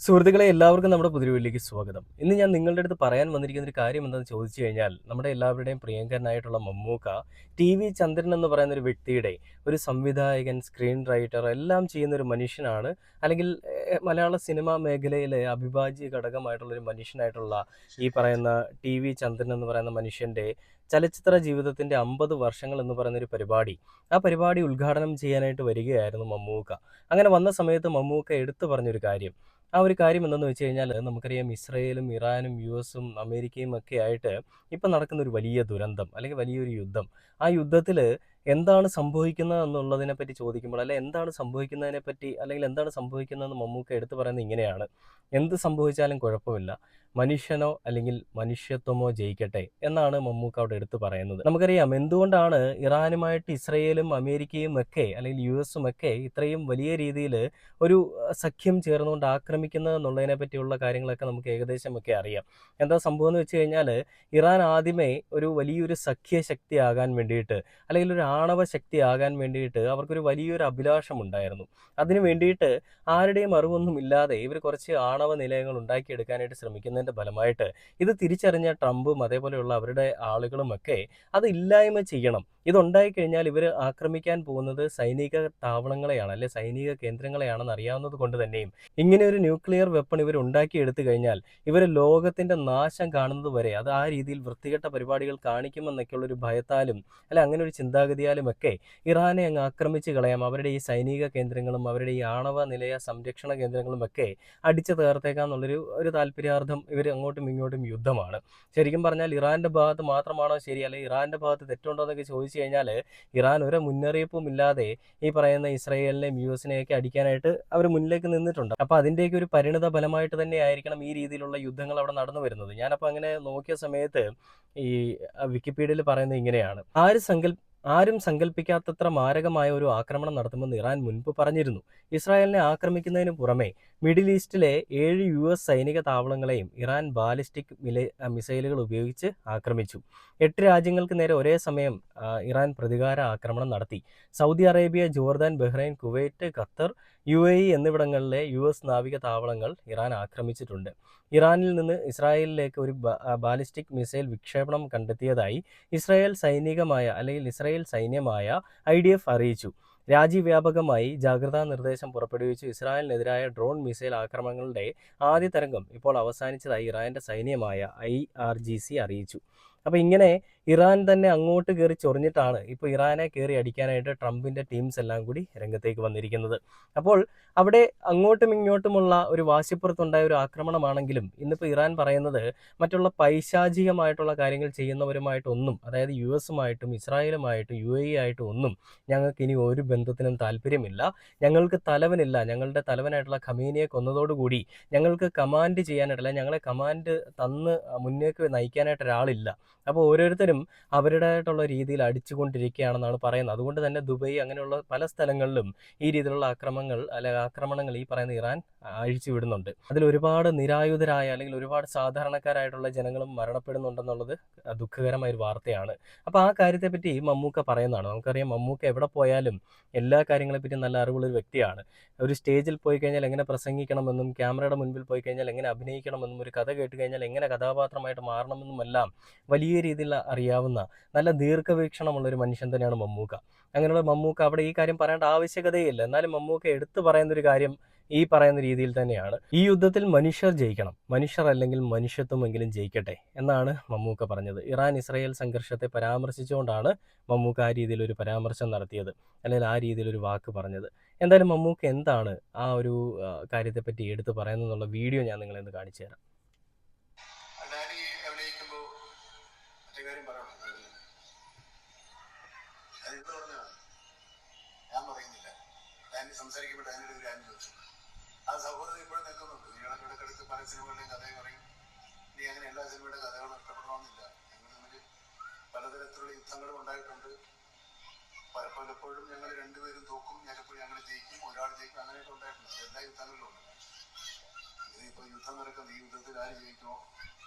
സുഹൃത്തുക്കളെ എല്ലാവർക്കും നമ്മുടെ പുതിയ വീട്ടിലേക്ക് സ്വാഗതം. ഇന്ന് ഞാൻ നിങ്ങളുടെ അടുത്ത് പറയാൻ വന്നിരിക്കുന്ന ഒരു കാര്യം എന്താണെന്ന് ചോദിച്ചു കഴിഞ്ഞാൽ, നമ്മുടെ എല്ലാവരുടെയും പ്രിയങ്കരനായിട്ടുള്ള മമ്മൂക്ക ടി.വി. ചന്ദ്രൻ എന്ന് പറയുന്ന ഒരു വ്യക്തിയുടെ ഒരു സംവിധായകൻ, സ്ക്രീൻ റൈറ്റർ എല്ലാം ചെയ്യുന്ന ഒരു മനുഷ്യനാണ്. അല്ലെങ്കിൽ മലയാള സിനിമാ മേഖലയിലെ അവിഭാജ്യ ഘടകമായിട്ടുള്ള ഒരു മനുഷ്യനായിട്ടുള്ള ഈ പറയുന്ന ടി.വി. ചന്ദ്രൻ എന്ന് പറയുന്ന മനുഷ്യൻ്റെ ചലച്ചിത്ര ജീവിതത്തിൻ്റെ 50 വർഷങ്ങൾ എന്ന് പറയുന്ന ഒരു പരിപാടി, ആ പരിപാടി ഉദ്ഘാടനം ചെയ്യാനായിട്ട് വരികയായിരുന്നു മമ്മൂക്ക. അങ്ങനെ വന്ന സമയത്ത് മമ്മൂക്ക എടുത്തു പറഞ്ഞൊരു കാര്യം, ആ ഒരു കാര്യം എന്തെന്ന് വെച്ച് കഴിഞ്ഞാൽ, നമുക്കറിയാം ഇസ്രയേലും ഇറാനും യുഎസും അമേരിക്കയും ഒക്കെ ആയിട്ട് ഇപ്പം നടക്കുന്ന ഒരു വലിയ ദുരന്തം അല്ലെങ്കിൽ വലിയൊരു യുദ്ധം. ആ യുദ്ധത്തിൽ എന്താണ് സംഭവിക്കുന്നത് എന്നുള്ളതിനെ പറ്റി ചോദിക്കുമ്പോൾ, അല്ലെ എന്താണ് സംഭവിക്കുന്നതിനെ പറ്റി അല്ലെങ്കിൽ എന്താണ് സംഭവിക്കുന്നതെന്ന് മമ്മൂക്ക എടുത്തു പറയുന്നത് ഇങ്ങനെയാണ്: എന്ത് സംഭവിച്ചാലും കുഴപ്പമില്ല, മനുഷ്യനോ അല്ലെങ്കിൽ മനുഷ്യത്വമോ ജയിക്കട്ടെ എന്നാണ് മമ്മൂക്ക അവിടെ എടുത്തു പറയുന്നത്. നമുക്കറിയാം എന്തുകൊണ്ടാണ് ഇറാനുമായിട്ട് ഇസ്രയേലും അമേരിക്കയും ഒക്കെ അല്ലെങ്കിൽ യുഎസും ഒക്കെ ഇത്രയും വലിയ രീതിയിൽ ഒരു സഖ്യം ചേർന്നുകൊണ്ട് ആക്രമിക്കുന്നത് എന്നുള്ളതിനെ പറ്റിയുള്ള കാര്യങ്ങളൊക്കെ നമുക്ക് ഏകദേശമൊക്കെ അറിയാം. എന്താ സംഭവം എന്ന് വെച്ച് കഴിഞ്ഞാൽ, ഇറാൻ ആദ്യമേ ഒരു വലിയൊരു സഖ്യശക്തിയാകാൻ വേണ്ടിയിട്ട് അല്ലെങ്കിൽ ഒരു ആണവ ശക്തിയാകാൻ വേണ്ടിയിട്ട് അവർക്കൊരു വലിയൊരു അഭിലാഷം ഉണ്ടായിരുന്നു. അതിനു വേണ്ടിയിട്ട് ആരുടെയും അറിവൊന്നും ഇല്ലാതെ ഇവർ കുറച്ച് ആണവ നിലയങ്ങൾ ഉണ്ടാക്കിയെടുക്കാനായിട്ട് ശ്രമിക്കുന്നതിൻ്റെ ഫലമായിട്ട് ഇത് തിരിച്ചറിഞ്ഞ ട്രംപും അതേപോലെയുള്ള അവരുടെ ആളുകളുമൊക്കെ അത് ഇല്ലായ്മ ചെയ്യണം. ഇതുണ്ടായിക്കഴിഞ്ഞാൽ ഇവർ ആക്രമിക്കാൻ പോകുന്നത് സൈനിക താവളങ്ങളെയാണ്, അല്ലെ സൈനിക കേന്ദ്രങ്ങളെയാണെന്ന് അറിയാവുന്നത് കൊണ്ട് തന്നെയും ഇങ്ങനെ ഒരു ന്യൂക്ലിയർ വെപ്പൺ ഇവർ ഉണ്ടാക്കിയെടുത്തു കഴിഞ്ഞാൽ ഇവർ ലോകത്തിന്റെ നാശം കാണുന്നത് വരെ അത് ആ രീതിയിൽ വൃത്തികെട്ട പരിപാടികൾ കാണിക്കുമെന്നൊക്കെയുള്ള ഒരു ഭയത്താലും അല്ലെ അങ്ങനെ ഒരു ചിന്താഗതിയാലും ഒക്കെ ഇറാനെ അങ്ങ് ആക്രമിച്ച് കളയാം, അവരുടെ ഈ സൈനിക കേന്ദ്രങ്ങളും അവരുടെ ഈ ആണവ നിലയ സംരക്ഷണ കേന്ദ്രങ്ങളും ഒക്കെ അടിച്ചു തകർത്തേക്കാന്നുള്ളൊരു താല്പര്യാർത്ഥം ഇവർ അങ്ങോട്ടും ഇങ്ങോട്ടും യുദ്ധമാണ്. ശരിക്കും പറഞ്ഞാൽ ഇറാന്റെ ഭാഗത്ത് മാത്രമാണോ ശരി, അല്ലെങ്കിൽ ഇറാന്റെ ഭാഗത്ത് തെറ്റുണ്ടോ എന്നൊക്കെ ചോദിച്ചു കഴിഞ്ഞാൽ, ഇറാൻ ഒരു മുന്നറിയിപ്പും ഇല്ലാതെ ഈ പറയുന്ന ഇസ്രായേലിനെയും യുഎസിനെയൊക്കെ അടിക്കാനായിട്ട് അവർ മുന്നിലേക്ക് നിന്നിട്ടുണ്ട്. അപ്പോൾ അതിൻ്റെയൊക്കെ ഒരു പരിണിത ഫലമായിട്ട് തന്നെ ആയിരിക്കണം ഈ രീതിയിലുള്ള യുദ്ധങ്ങൾ അവിടെ നടന്നു വരുന്നത്. ഞാനപ്പോൾ അങ്ങനെ നോക്കിയ സമയത്ത് ഈ വിക്കിപീഡിയയിൽ പറയുന്നത് ഇങ്ങനെയാണ്: ആരും സങ്കല്പിക്കാത്തത്ര മാരകമായ ഒരു ആക്രമണം നടത്തുമെന്ന് ഇറാൻ മുൻപ് പറഞ്ഞിരുന്നു. ഇസ്രായേലിനെ ആക്രമിക്കുന്നതിന് പുറമെ മിഡിൽ ഈസ്റ്റിലെ 7 യുഎസ് സൈനിക താവളങ്ങളെയും ഇറാൻ ബാലിസ്റ്റിക് മിസൈലുകൾ ഉപയോഗിച്ച് ആക്രമിച്ചു. 8 രാജ്യങ്ങൾക്ക് നേരെ ഒരേ സമയം ഇറാൻ പ്രതികാര ആക്രമണം നടത്തി. Saudi Arabia, Jordan, Bahrain, Kuwait, Qatar, UAE എന്നിവിടങ്ങളിലെ യുഎസ് നാവിക താവളങ്ങൾ ഇറാൻ ആക്രമിച്ചിട്ടുണ്ട്. ഇറാനിൽ നിന്ന് ഇസ്രായേലിലേക്ക് ഒരു ബാലിസ്റ്റിക് മിസൈൽ വിക്ഷേപണം കണ്ടെത്തിയതായി ഇസ്രായേൽ സൈന്യമായ IDF അറിയിച്ചു. രാജ്യവ്യാപകമായി ജാഗ്രതാ നിർദ്ദേശം പുറപ്പെടുവിച്ചു. ഇസ്രായേലിനെതിരായ ഡ്രോൺ മിസൈൽ ആക്രമണങ്ങളുടെ ആദ്യ തരംഗം ഇപ്പോൾ അവസാനിച്ചതായി ഇറാന്റെ സൈന്യമായ IRGC അറിയിച്ചു. അപ്പോൾ ഇങ്ങനെ ഇറാൻ തന്നെ അങ്ങോട്ട് കയറി ചൊറിഞ്ഞിട്ടാണ് ഇപ്പോൾ ഇറാനെ കയറി അടിക്കാനായിട്ട് ട്രംപിൻ്റെ ടീംസ് എല്ലാം കൂടി രംഗത്തേക്ക് വന്നിരിക്കുന്നത്. അപ്പോൾ അവിടെ അങ്ങോട്ടും ഇങ്ങോട്ടുമുള്ള ഒരു വാശിപ്പുറത്തുണ്ടായ ഒരു ആക്രമണമാണെങ്കിലും ഇന്നിപ്പോൾ ഇറാൻ പറയുന്നത് മറ്റുള്ള പൈശാചികമായിട്ടുള്ള കാര്യങ്ങൾ ചെയ്യുന്നവരുമായിട്ടൊന്നും, അതായത് യുഎസുമായിട്ടും ഇസ്രായേലുമായിട്ടും UAE ആയിട്ടും ഒന്നും ഞങ്ങൾക്ക് ഇനി ഒരു ബന്ധത്തിനും താല്പര്യമില്ല. ഞങ്ങൾക്ക് തലവനില്ല. ഞങ്ങളുടെ തലവനായിട്ടുള്ള ഖമീനിയെ കൊന്നതോടുകൂടി ഞങ്ങൾക്ക് കമാൻഡ് ചെയ്യാനായിട്ടല്ല, ഞങ്ങളെ കമാൻഡ് തന്ന് മുന്നേക്ക് നയിക്കാനായിട്ട് ഒരാളില്ല. അപ്പോൾ ഓരോരുത്തരും അവരുടേതായിട്ടുള്ള രീതിയിൽ അടിച്ചുകൊണ്ടിരിക്കുകയാണെന്നാണ് പറയുന്നത്. അതുകൊണ്ട് തന്നെ ദുബൈ അങ്ങനെയുള്ള പല സ്ഥലങ്ങളിലും ഈ രീതിയിലുള്ള ആക്രമണങ്ങൾ ഈ പറയുന്ന ഇറാൻ അഴിച്ചുവിടുന്നുണ്ട്. അതിൽ ഒരുപാട് നിരായുധരായ അല്ലെങ്കിൽ ഒരുപാട് സാധാരണക്കാരായിട്ടുള്ള ജനങ്ങളും മരണപ്പെടുന്നുണ്ടെന്നുള്ളത് ദുഃഖകരമായ ഒരു വാർത്തയാണ്. അപ്പോൾ ആ കാര്യത്തെപ്പറ്റി മമ്മൂക്ക പറയുന്നതാണ്. നമുക്കറിയാം മമ്മൂക്ക എവിടെ പോയാലും എല്ലാ കാര്യങ്ങളെപ്പറ്റി നല്ല അറിവുള്ളൊരു വ്യക്തിയാണ്. ഒരു സ്റ്റേജിൽ പോയി കഴിഞ്ഞാൽ എങ്ങനെ പ്രസംഗിക്കണമെന്നും ക്യാമറയുടെ മുൻപിൽ പോയി കഴിഞ്ഞാൽ എങ്ങനെ അഭിനയിക്കണമെന്നും ഒരു കഥ കേട്ട് കഴിഞ്ഞാൽ എങ്ങനെ കഥാപാത്രമായിട്ട് മാറണമെന്നുമെല്ലാം വലിയ രീതിയിൽ അറിയാവുന്ന നല്ല ദീർഘവീക്ഷണമുള്ളൊരു മനുഷ്യൻ തന്നെയാണ് മമ്മൂക്ക. അങ്ങനെയുള്ള മമ്മൂക്ക അവിടെ ഈ കാര്യം പറയേണ്ട ആവശ്യകതയില്ല. എന്നാലും മമ്മൂക്ക എടുത്തു പറയുന്നൊരു കാര്യം ഈ പറയുന്ന രീതിയിൽ തന്നെയാണ്: ഈ യുദ്ധത്തിൽ മനുഷ്യർ ജയിക്കണം, മനുഷ്യർ അല്ലെങ്കിൽ മനുഷ്യത്വമെങ്കിലും ജയിക്കട്ടെ എന്നാണ് മമ്മൂക്ക പറഞ്ഞത്. ഇറാൻ ഇസ്രായേൽ സംഘർഷത്തെ പരാമർശിച്ചുകൊണ്ടാണ് മമ്മൂക്ക ആ രീതിയിലൊരു പരാമർശം നടത്തിയത്, അല്ലെങ്കിൽ ആ രീതിയിലൊരു വാക്ക് പറഞ്ഞത്. എന്തായാലും മമ്മൂക്ക എന്താണ് ആ ഒരു കാര്യത്തെപ്പറ്റി എടുത്തു പറയുന്നത് എന്നുള്ള വീഡിയോ ഞാൻ നിങ്ങളെ ഒന്ന് കാണിച്ചു തരാം. സംസാരിക്കുമ്പോൾ അതിൻ്റെ ഒരു കാര്യം ചോദിച്ചു. ആ സഹോദരൻ ഇപ്പോഴും നിൽക്കുന്നുണ്ട്. നീളൊക്കെ ഇടയ്ക്കെടുത്ത് പല സിനിമകളുടെയും കഥയും പറയും. നീ അങ്ങനെ എല്ലാ സിനിമയുടെ കഥകളും ഇഷ്ടപ്പെടണമെന്നില്ല. ഞങ്ങൾ തമ്മിൽ പലതരത്തിലുള്ള യുദ്ധങ്ങളും ഉണ്ടായിട്ടുണ്ട്. പലപ്പോഴും ഞങ്ങൾ രണ്ടുപേരും തോക്കും, ചിലപ്പോൾ ഞങ്ങൾ ജയിക്കും, ഒരാൾ ജയിക്കും, അങ്ങനെയൊക്കെ ഉണ്ടായിട്ടുണ്ട്. എല്ലാ യുദ്ധങ്ങളിലും ഉണ്ട്. ഇതിപ്പോൾ യുദ്ധം നടക്കുന്നത്, ഈ യുദ്ധത്തിൽ ആര് ജയിക്കണോ?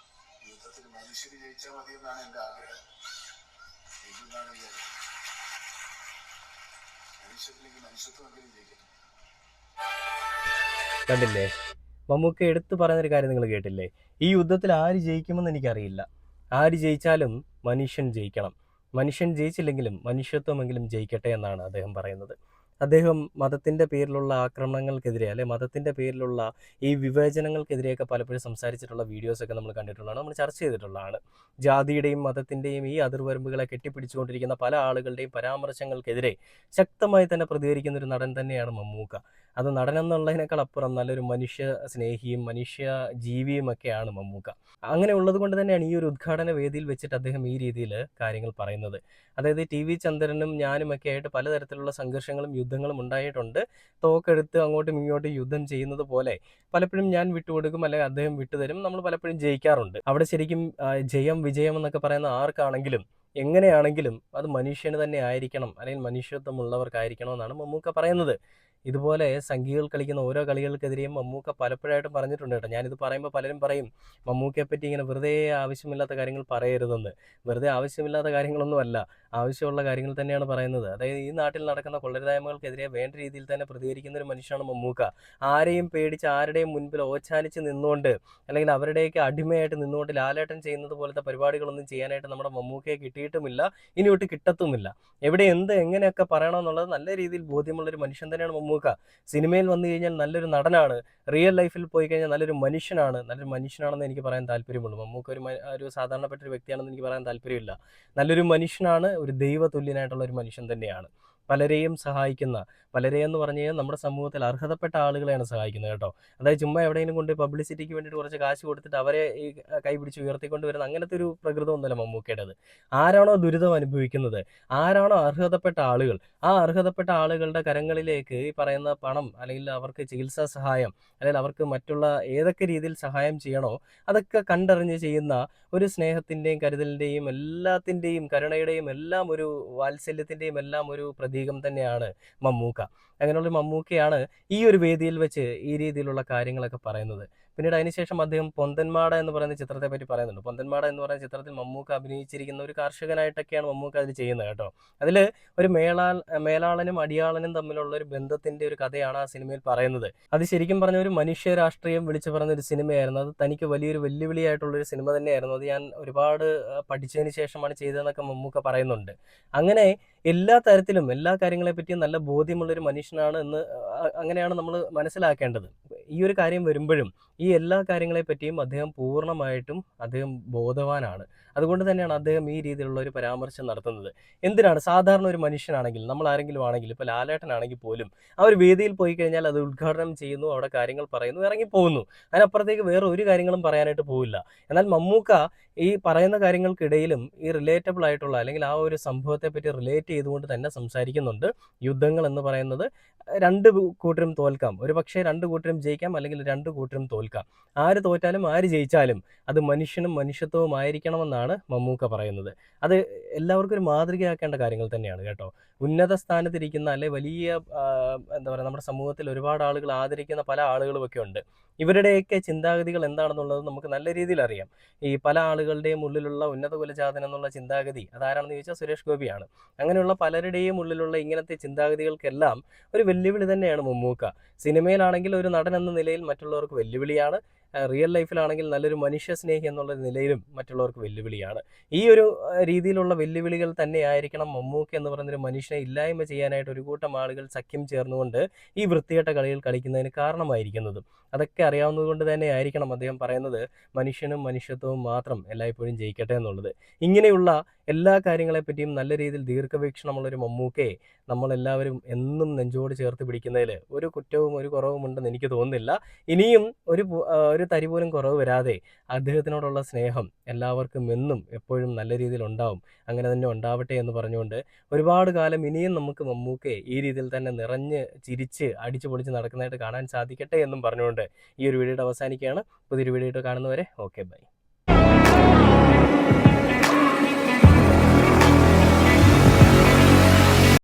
യുദ്ധത്തിൽ മനുഷ്യര് ജയിച്ചാൽ മതി എന്നാണ് എൻ്റെ ആഗ്രഹം. ഇതെന്നാണ് വിചാരിക്കുന്നത്. മനുഷ്യരിലേക്ക് മനുഷ്യത്വമെങ്കിലും ജയിക്കട്ടെ. കണ്ടില്ലേ, മമ്മൂക്ക എടുത്തു പറയുന്നൊരു കാര്യം നിങ്ങൾ കേട്ടില്ലേ? ഈ യുദ്ധത്തിൽ ആര് ജയിക്കുമെന്ന് എനിക്കറിയില്ല. ആര് ജയിച്ചാലും മനുഷ്യൻ ജയിക്കണം. മനുഷ്യൻ ജയിച്ചില്ലെങ്കിലും മനുഷ്യത്വമെങ്കിലും ജയിക്കട്ടെ എന്നാണ് അദ്ദേഹം പറയുന്നത്. അദ്ദേഹം മതത്തിൻ്റെ പേരിലുള്ള ആക്രമണങ്ങൾക്കെതിരെ മതത്തിൻ്റെ പേരിലുള്ള ഈ വിവേചനങ്ങൾക്കെതിരെയൊക്കെ പലപ്പോഴും സംസാരിച്ചിട്ടുള്ള വീഡിയോസൊക്കെ നമ്മൾ കണ്ടിട്ടുള്ളതാണ്. നമ്മൾ ചർച്ച ചെയ്തിട്ടുള്ളതാണ്. ജാതിയുടെയും മതത്തിൻ്റെയും ഈ അതിർവരമ്പുകളെ കെട്ടിപ്പിടിച്ചുകൊണ്ടിരിക്കുന്ന പല ആളുകളുടെയും പരാമർശങ്ങൾക്കെതിരെ ശക്തമായി തന്നെ പ്രതികരിക്കുന്ന ഒരു നടൻ തന്നെയാണ് മമ്മൂക്ക. അത് നടനെന്നുള്ളതിനേക്കാൾ അപ്പുറം നല്ലൊരു മനുഷ്യ സ്നേഹിയും മനുഷ്യ ജീവിയുമൊക്കെയാണ് മമ്മൂക്ക. അങ്ങനെ ഉള്ളത് കൊണ്ട് തന്നെയാണ് ഈ ഒരു ഉദ്ഘാടന വേദിയിൽ വെച്ചിട്ട് അദ്ദേഹം ഈ രീതിയിൽ കാര്യങ്ങൾ പറയുന്നത്. അതായത് ടി.വി. ചന്ദ്രനും ഞാനുമൊക്കെ ആയിട്ട് പലതരത്തിലുള്ള സംഘർഷങ്ങളും യുദ്ധങ്ങളും ഉണ്ടായിട്ടുണ്ട്. തോക്കെടുത്ത് അങ്ങോട്ടും ഇങ്ങോട്ടും യുദ്ധം ചെയ്യുന്നത് പോലെ പലപ്പോഴും ഞാൻ വിട്ടുകൊടുക്കും, അല്ലെങ്കിൽ അദ്ദേഹം വിട്ടുതരും. നമ്മൾ പലപ്പോഴും ജയിക്കാറുണ്ട്. അവിടെ ശരിക്കും ജയം വിജയം എന്നൊക്കെ പറയുന്ന ആർക്കാണെങ്കിലും എങ്ങനെയാണെങ്കിലും അത് മനുഷ്യന് തന്നെ ആയിരിക്കണം, അല്ലെങ്കിൽ മനുഷ്യത്വമുള്ളവർക്കായിരിക്കണം എന്നാണ് മമ്മൂക്ക പറയുന്നത്. ഇതുപോലെ സംഘികൾ കളിക്കുന്ന ഓരോ കളികൾക്കെതിരെയും മമ്മൂക്ക പലപ്പോഴായിട്ടും പറഞ്ഞിട്ടുണ്ട് കേട്ടോ. ഞാനിത് പറയുമ്പോൾ പലരും പറയും മമ്മൂക്കയെ പറ്റി ഇങ്ങനെ വെറുതെ ആവശ്യമില്ലാത്ത കാര്യങ്ങൾ പറയരുതെന്ന്. വെറുതെ ആവശ്യമില്ലാത്ത കാര്യങ്ങളൊന്നുമല്ല, ആവശ്യമുള്ള കാര്യങ്ങൾ തന്നെയാണ് പറയുന്നത്. അതായത് ഈ നാട്ടിൽ നടക്കുന്ന കൊള്ളരുതായ്മകൾക്കെതിരെ വേണ്ട രീതിയിൽ തന്നെ പ്രതികരിക്കുന്ന ഒരു മനുഷ്യനാണ് മമ്മൂക്ക. ആരെയും പേടിച്ച് ആരുടെയും മുൻപിൽ ഓച്ചാനിച്ച് നിന്നുകൊണ്ട്, അല്ലെങ്കിൽ അവരുടെയൊക്കെ അടിമയായിട്ട് നിന്നുകൊണ്ട് ലാലേട്ടൻ ചെയ്യുന്നത് പോലത്തെ പരിപാടികളൊന്നും ചെയ്യാനായിട്ട് നമ്മുടെ മമ്മൂക്കയെ കിട്ടിയിട്ടുമില്ല, ഇനിയൊട്ട് കിട്ടത്തുമില്ല. എവിടെ എന്ത് എങ്ങനെയൊക്കെ പറയണമെന്നുള്ളത് നല്ല രീതിയിൽ ബോധ്യമുള്ളൊരു മനുഷ്യൻ തന്നെയാണ് മമ്മൂക്ക. സിനിമയിൽ വന്നു കഴിഞ്ഞാൽ നല്ലൊരു നടനാണ്, റിയൽ ലൈഫിൽ പോയി കഴിഞ്ഞാൽ നല്ലൊരു മനുഷ്യനാണെന്ന് എനിക്ക് പറയാൻ താല്പര്യമുള്ളൂ. മമ്മൂക്ക ഒരു സാധാരണപ്പെട്ട ഒരു വ്യക്തിയാണെന്ന് എനിക്ക് പറയാൻ താല്പര്യമില്ല. നല്ലൊരു മനുഷ്യനാണ്, ഒരു ദൈവതുല്യനായിട്ടുള്ള ഒരു മനുഷ്യൻ തന്നെയാണ്. പലരെയും സഹായിക്കുന്ന, പലരെയെന്ന് പറഞ്ഞു കഴിഞ്ഞാൽ നമ്മുടെ സമൂഹത്തിൽ അർഹതപ്പെട്ട ആളുകളെയാണ് സഹായിക്കുന്നത് കേട്ടോ. അതായത് ചുമ്മാ എവിടെയെങ്കിലും കൊണ്ട് പബ്ലിസിറ്റിക്ക് വേണ്ടിയിട്ട് കുറച്ച് കാശ് കൊടുത്തിട്ട് അവരെ ഈ കൈ പിടിച്ച് ഉയർത്തിക്കൊണ്ട് വരുന്ന അങ്ങനത്തെ ഒരു പ്രകൃതമൊന്നുമല്ല മമ്മൂക്കയുടേത്. ആരാണോ ദുരിതം അനുഭവിക്കുന്നത്, ആരാണോ അർഹതപ്പെട്ട ആളുകൾ, ആ അർഹതപ്പെട്ട ആളുകളുടെ കരങ്ങളിലേക്ക് ഈ പറയുന്ന പണം, അല്ലെങ്കിൽ അവർക്ക് ചികിത്സാ സഹായം, അല്ലെങ്കിൽ അവർക്ക് മറ്റുള്ള ഏതൊക്കെ രീതിയിൽ സഹായം ചെയ്യണോ അതൊക്കെ കണ്ടറിഞ്ഞ് ചെയ്യുന്ന ഒരു സ്നേഹത്തിൻ്റെയും കരുതലിൻ്റെയും എല്ലാത്തിൻ്റെയും കരുണയുടെയും എല്ലാം ഒരു വാത്സല്യത്തിൻ്റെയും എല്ലാം ഒരു പ്രതീകം തന്നെയാണ് മമ്മൂക്ക. അങ്ങനെയുള്ളൊരു മമ്മൂക്കയാണ് ഈ ഒരു വേദിയിൽ വെച്ച് ഈ രീതിയിലുള്ള കാര്യങ്ങളൊക്കെ പറയുന്നത്. പിന്നീട് അതിനുശേഷം അദ്ദേഹം പൊന്തന്മാട എന്ന് പറയുന്ന ചിത്രത്തെ പറ്റി പറയുന്നുണ്ട്. പൊന്തന്മാട എന്ന് പറയുന്ന ചിത്രത്തിൽ മമ്മൂക്ക അഭിനയിച്ചിരിക്കുന്ന ഒരു കർഷകനായിട്ടൊക്കെയാണ് മമ്മൂക്ക അതിൽ ചെയ്യുന്നത് കേട്ടോ. അതിൽ ഒരു മേലാളനും അടിയാളനും തമ്മിലുള്ള ഒരു ബന്ധത്തിന്റെ ഒരു കഥയാണ് ആ സിനിമയിൽ പറയുന്നത്. അത് ശരിക്കും പറഞ്ഞ ഒരു മനുഷ്യ രാഷ്ട്രീയം വിളിച്ചു പറഞ്ഞ ഒരു സിനിമയായിരുന്നു. അത് തനിക്ക് വലിയൊരു വെല്ലുവിളിയായിട്ടുള്ള ഒരു സിനിമ തന്നെയായിരുന്നു. അത് ഞാൻ ഒരുപാട് പഠിച്ചതിന് ശേഷമാണ് ചെയ്തതെന്നൊക്കെ മമ്മൂക്ക പറയുന്നുണ്ട്. അങ്ങനെ എല്ലാ തരത്തിലും എല്ലാ കാര്യങ്ങളെ പറ്റിയും നല്ല ബോധ്യമുള്ളൊരു മനുഷ്യനാണ് എന്ന് അങ്ങനെയാണ് നമ്മൾ മനസ്സിലാക്കേണ്ടത്. ഈ ഒരു കാര്യം വരുമ്പോഴും ഈ എല്ലാ കാര്യങ്ങളെ പറ്റിയും അദ്ദേഹം പൂർണ്ണമായിട്ടും അദ്ദേഹം ബോധവാനാണ്. അതുകൊണ്ട് തന്നെയാണ് അദ്ദേഹം ഈ രീതിയിലുള്ള ഒരു പരാമർശം നടത്തുന്നത്. എന്തിനാണ് സാധാരണ ഒരു മനുഷ്യനാണെങ്കിൽ, നമ്മൾ ആരെങ്കിലും ആണെങ്കിൽ, ഇപ്പോൾ ലാലേട്ടനാണെങ്കിൽ പോലും ആ ഒരു വേദിയിൽ പോയി കഴിഞ്ഞാൽ അത് ഉദ്ഘാടനം ചെയ്യുന്നു, അവിടെ കാര്യങ്ങൾ പറയുന്നു, ഇറങ്ങിപ്പോകുന്നു. അതിനപ്പുറത്തേക്ക് വേറെ ഒരു കാര്യങ്ങളും പറയാനായിട്ട് പോവില്ല. എന്നാൽ മമ്മൂക്ക ഈ പറയുന്ന കാര്യങ്ങൾക്കിടയിലും ഈ റിലേറ്റബിൾ ആയിട്ടുള്ള, അല്ലെങ്കിൽ ആ ഒരു സംഭവത്തെ പറ്റി റിലേറ്റ് ചെയ്തുകൊണ്ട് തന്നെ സംസാരിക്കുന്നുണ്ട്. യുദ്ധങ്ങൾ എന്ന് പറയുന്നത് രണ്ട് കൂട്ടരും തോൽക്കാം, ഒരു പക്ഷേ രണ്ട് കൂട്ടരും ജയിക്കാം, അല്ലെങ്കിൽ രണ്ട് കൂട്ടരും തോൽക്കാം. ആര് തോറ്റാലും ആര് ജയിച്ചാലും അത് മനുഷ്യനും മനുഷ്യത്വവും ആയിരിക്കണമെന്നാണ് മമ്മൂക്ക പറയുന്നത്. അത് എല്ലാവർക്കും ഒരു മാതൃകയാക്കേണ്ട കാര്യങ്ങൾ തന്നെയാണ് കേട്ടോ. ഉന്നത സ്ഥാനത്തിരിക്കുന്ന, അല്ലെ വലിയ എന്താ പറയുക, നമ്മുടെ സമൂഹത്തിൽ ഒരുപാട് ആളുകൾ ആദരിക്കുന്ന പല ആളുകളുമൊക്കെ ഉണ്ട്. ഇവരുടെയൊക്കെ ചിന്താഗതികൾ എന്താണെന്നുള്ളത് നമുക്ക് നല്ല രീതിയിൽ അറിയാം. ഈ പല ആളുകളുടെയും ഉള്ളിലുള്ള ഉന്നത കുലജാതൻ എന്നുള്ള ചിന്താഗതി അതാരാണെന്ന് ചോദിച്ചാൽ സുരേഷ് ഗോപിയാണ്. അങ്ങനെയുള്ള പലരുടെയും ഉള്ളിലുള്ള ഇങ്ങനത്തെ ചിന്താഗതികൾക്കെല്ലാം ഒരു വെല്ലുവിളി തന്നെയാണ് മമ്മൂക്ക. സിനിമയിലാണെങ്കിൽ ഒരു നടൻ എന്ന നിലയിൽ മറ്റുള്ളവർക്ക് വെല്ലുവിളിയാണ്. റിയൽ ലൈഫിലാണെങ്കിൽ നല്ലൊരു മനുഷ്യ സ്നേഹി എന്നുള്ള നിലയിലും മറ്റുള്ളവർക്ക് വെല്ലുവിളിയാണ്. ഈ ഒരു രീതിയിലുള്ള വെല്ലുവിളികൾ തന്നെയായിരിക്കണം മമ്മൂക്ക എന്ന് പറയുന്നൊരു മനുഷ്യനെ ഇല്ലായ്മ ചെയ്യാനായിട്ട് ഒരു കൂട്ടം ആളുകൾ സഖ്യം ചേർന്നുകൊണ്ട് ഈ വൃത്തികെട്ട കളികൾ കളിക്കുന്നതിന് കാരണമായിരിക്കുന്നത്. അതൊക്കെ അറിയാവുന്നത് കൊണ്ട് തന്നെ ആയിരിക്കണം അദ്ദേഹം പറയുന്നത് മനുഷ്യനും മനുഷ്യത്വവും മാത്രം എല്ലായ്പ്പോഴും ജയിക്കട്ടെ എന്നുള്ളത്. ഇങ്ങനെയുള്ള എല്ലാ കാര്യങ്ങളെപ്പറ്റിയും നല്ല രീതിയിൽ ദീർഘവീക്ഷണമുള്ളൊരു മമ്മൂക്കയെ നമ്മളെല്ലാവരും എന്നും നെഞ്ചോട് ചേർത്ത് പിടിക്കുന്നതിൽ ഒരു കുറ്റവും ഒരു കുറവും ഉണ്ടെന്ന് എനിക്ക് തോന്നുന്നില്ല. ഇനിയും ഒരു തരി പോലും കുറവ് വരാതെ അദ്ദേഹത്തിനോടുള്ള സ്നേഹം എല്ലാവർക്കും എന്നും എപ്പോഴും നല്ല രീതിയിൽ ഉണ്ടാവും. അങ്ങനെ തന്നെ ഉണ്ടാവട്ടെ എന്ന് പറഞ്ഞുകൊണ്ട് ഒരുപാട് കാലം ഇനിയും നമുക്ക് മമ്മൂക്കയെ ഈ രീതിയിൽ തന്നെ നിറഞ്ഞ് ചിരിച്ച് അടിച്ചു പൊളിച്ച് നടക്കുന്നതായിട്ട് കാണാൻ സാധിക്കട്ടെ എന്നും പറഞ്ഞുകൊണ്ട് ഈ ഒരു വീഡിയോയുടെ അവസാനിക്കുകയാണ്. പുതിയൊരു വീഡിയോ കാണുന്നവരെ ഓക്കെ ബൈ.